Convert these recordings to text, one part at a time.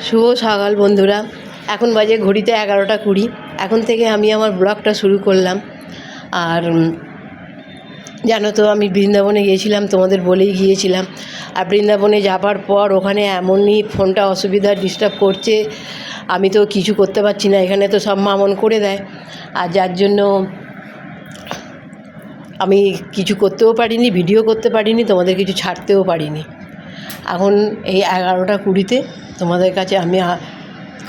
শুভ সকাল বন্ধুরা। এখন বাজে ঘড়িতে 11টা 20। এখন থেকে আমি আমার ব্লগটা শুরু করলাম। আর জানো তো আমি বৃন্দাবনে গিয়েছিলাম, তোমাদের বলেই গিয়েছিলাম। আর বৃন্দাবনে যাবার পর ওখানে এমনই ফোনটা অসুবিধা ডিস্টার্ব করছে, আমি তো কিছু করতে পারছি না। এখানে তো সব মামন করে দেয়, আর যার জন্য আমি কিছু করতেও পারিনি, ভিডিও করতে পারিনি, তোমাদের কিছু ছাড়তেও পারিনি। এখন এই 11টা 20-তে তোমাদের কাছে আমি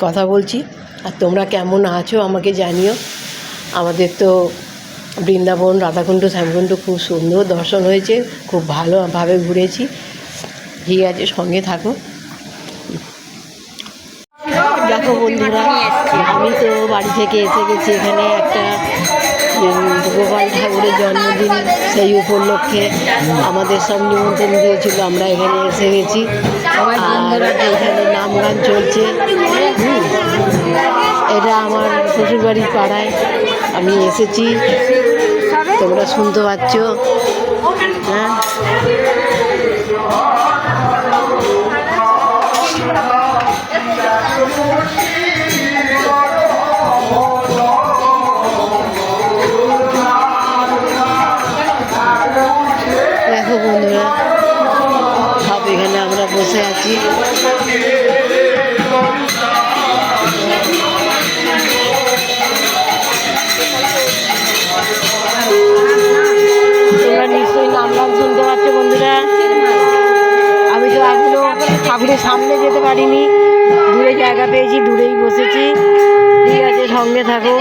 কথা বলছি। আর তোমরা কেমন আছো আমাকে জানিও। আমাদের তো বৃন্দাবন, রাধাকুণ্ড, শ্যামকুণ্ড খুব সুন্দর দর্শন হয়েছে, খুব ভালোভাবে ঘুরেছি। ঠিক আছে, সঙ্গে থাকো। দেখো বন্ধুরা, আমি তো বাড়ি থেকে এসে গেছি। এখানে একটা গোপাল ঠাকুরের জন্মদিন, সেই উপলক্ষে আমাদের সব নিমন্ত্রণ দিয়েছিল, আমরা এখানে এসে গেছি। আর এখানে নাম গান চলছে। এটা আমার শ্বশুরবাড়ির পাড়ায় আমি এসেছি, তোমরা শুনতে পাচ্ছ। হ্যাঁ, দেখো বন্ধুরা, সব এখানে আমরা বসে আছি। তোমরা নিশ্চয়ই নাম গান শুনতে পাচ্ছ বন্ধুরা। আমি তো এখনো ঠাকুরের সামনে যেতে পারিনি, দূরে জায়গা পেয়েছি, দূরেই বসেছি। ঠিক আছে, সঙ্গে থাকো।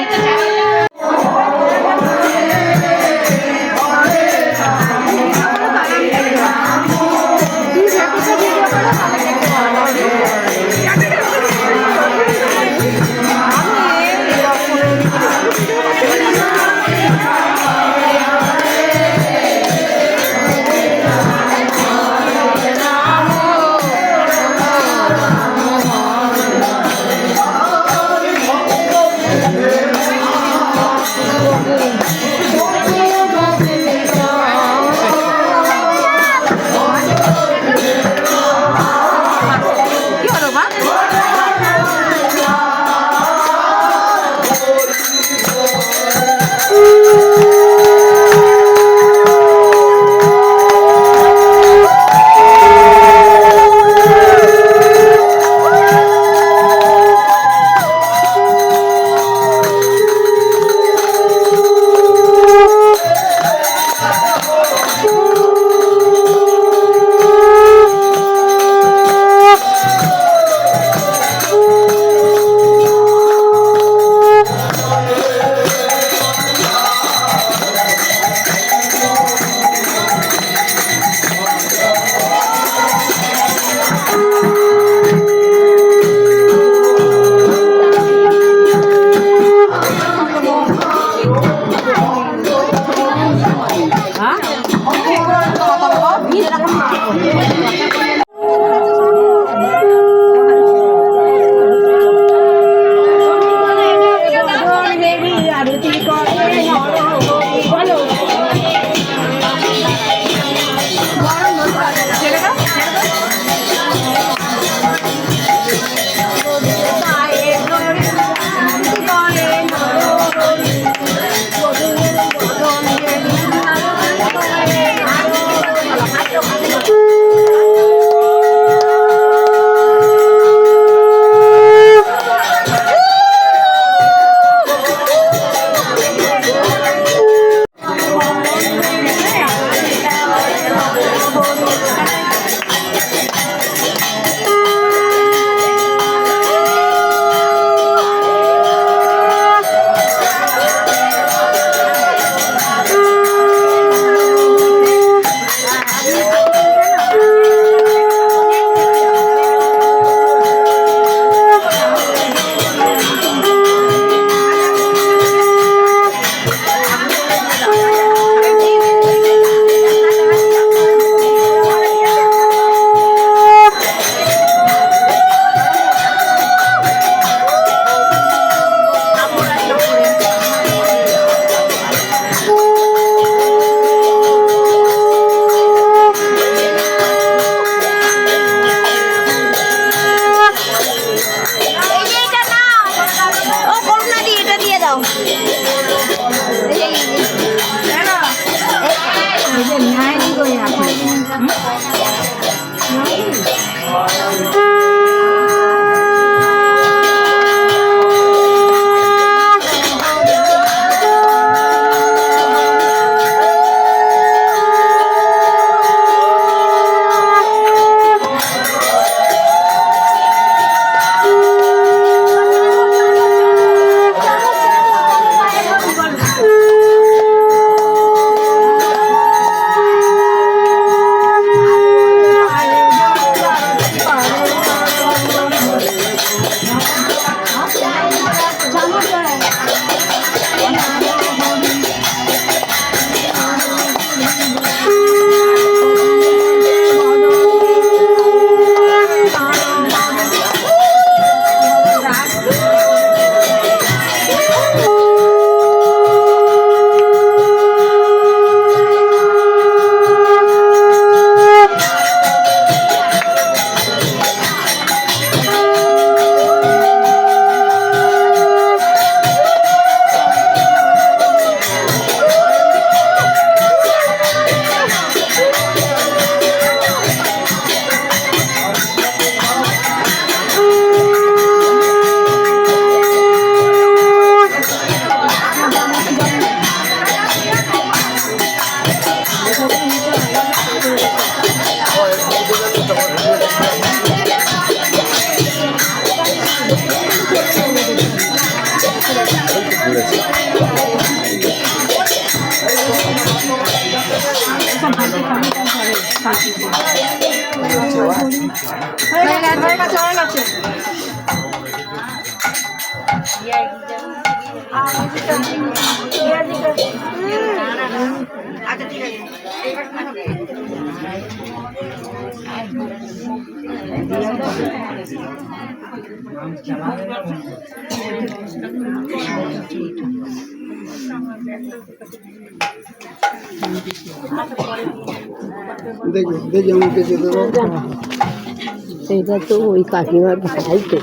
এটা তো ওই কাকিমার ভাই তো,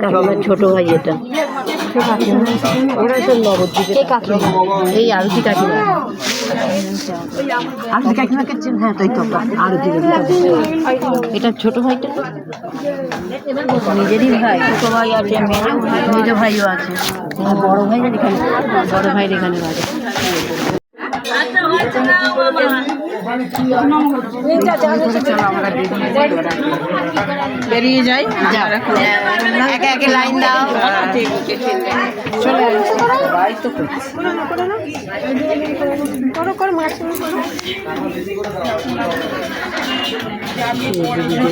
কাকিমার ছোট ভাই। এটা ওরা তো নবদ্বীপে কাকিমা, এই আরতি কাকিমা। আরতি কাকিমাকে চেন? হ্যাঁ তাই তো, আরতি। এটা ছোট ভাইটা নিজেরই ভাই, ছোট ভাই আছে, মেজ ভাইও আছে, বড় ভাই এখানে, বড় ভাইয়ের এখানে বাড়ি। বেরিয়ে যাই, একে একে লাইন দাও। চলে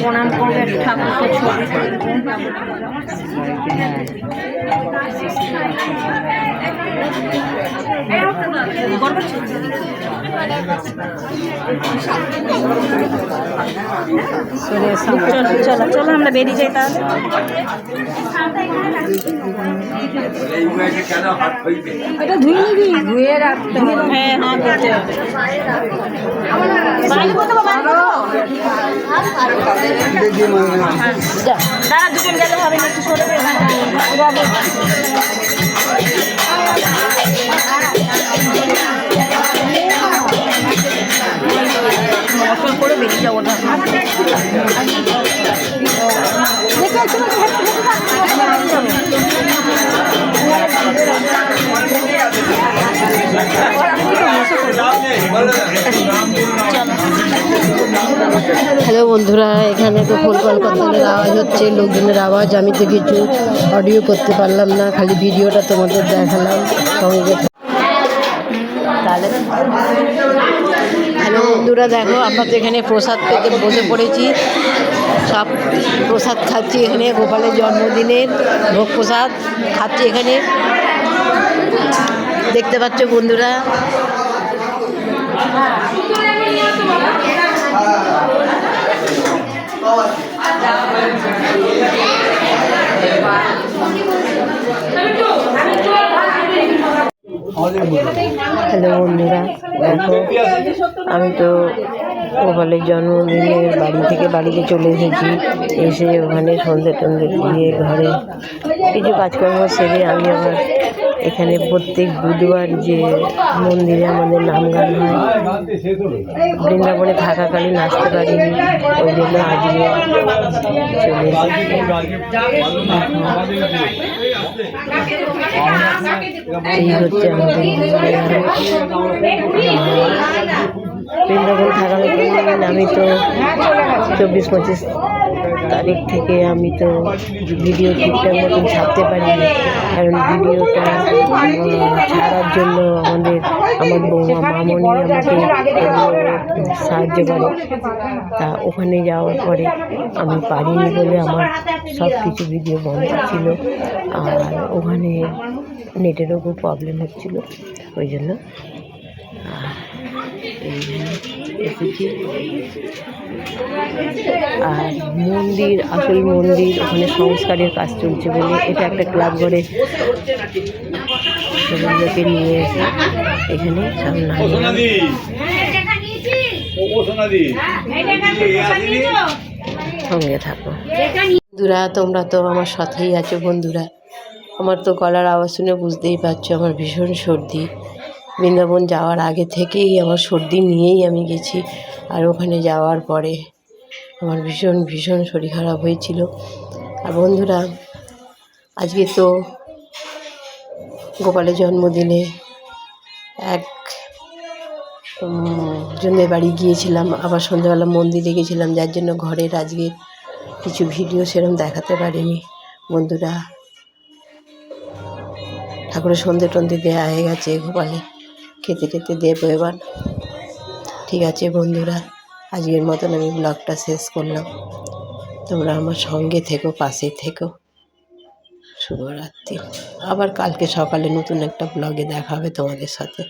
প্রণাম করবে ঠাকুরকে, ছবি চলো চলো আমরা বেরিয়ে যাই তাহলে। এটা ধুয়ে নিবি, ধুয়ে রাখতে হবে। হ্যাঁ হ্যাঁ দাঁড়া, দুজন গেলে হবে না, একটু সরে মশল করে বেরিয়ে যাবো। হ্যালো বন্ধুরা, এখানে তো খোল কলকাতার আওয়াজ হচ্ছে, লোকজনের আওয়াজ। আমি তো কিছু অডিও করতে পারলাম না, খালি ভিডিওটা তোমাদের দেখালাম সঙ্গে। তাহলে হ্যালো বন্ধুরা, দেখো আমরা তো এখানে প্রসাদ পেতে বসে পড়েছি, সব প্রসাদ খাচ্ছি এখানে। গোপালের জন্মদিনের ভোগ প্রসাদ খাচ্ছি এখানে, দেখতে পাচ্ছ বন্ধুরা। হ্যালো বন্ধুরা, দেখো আমি তো গোপালের জন্মদিনের বাড়ি থেকে বাড়িতে চলে এসেছি। এসে ওখানে সন্ধে টন্ধে দিয়ে ঘরে কিছু কাজকর্ম সেরে আমি আবার এখানে প্রত্যেক বুধবার যে মন্দিরে আমাদের নাম গান হয়, বৃন্দাবনে থাকাকালীন আসতে পারিনি, ওই জন্য আজকে চলে এসেছি। এই হচ্ছে আমাদের বৃন্দাবন থাকাকালীন আমি তো 24-25 তারিখ থেকে আমি তো ভিডিও ঠিকঠাক মতন ছাড়তে পারিনি, কারণ ভিডিওটা ছাড়ার জন্য আমার বৌমা মামনি আমাকে সাহায্য করে। তা ওখানে যাওয়ার পরে আমি পারিনি বলে আমার সব কিছু ভিডিও বন্ধ ছিল, আর ওখানে নেটেরও খুব প্রবলেম হচ্ছিল, ওই জন্য এসেছি। আর মন্দির, আসল মন্দির ওখানে সংস্কারের কাজ চলছে বলে এটা একটা ক্লাব ঘরে সবাইকে নিয়ে এসে এখানে সঙ্গে থাকো। বন্ধুরা, তোমরা তো আমার সাথেই আছো। বন্ধুরা, আমার তো গলার আওয়াজ শুনে বুঝতেই পারছো আমার ভীষণ সর্দি। বৃন্দাবন যাওয়ার আগে থেকেই আমার সর্দি নিয়েই আমি গেছি, আর ওখানে যাওয়ার পরে আমার ভীষণ ভীষণ শরীর খারাপ হয়েছিল। আর বন্ধুরা, আজকে তো গোপালের জন্মদিনে এক জনের বাড়ি গিয়েছিলাম, আবার সন্ধ্যাবেলা মন্দিরে গেছিলাম, যার জন্য ঘরের আজকে কিছু ভিডিও সেরকম দেখাতে পারিনি। বন্ধুরা, ঠাকুরের সন্ধে টন্ধে দেওয়া হয়ে গেছে, গোপালে খেতে টেতে দেবো এবার। ঠিক আছে বন্ধুরা, আজকের মতন আমি ব্লগটা শেষ করলাম। তোমরা আমার সঙ্গে থেকো, পাশে থেকো। শুভরাত্রি। আবার কালকে সকালে নতুন একটা ব্লগে দেখা হবে তোমাদের সাথে।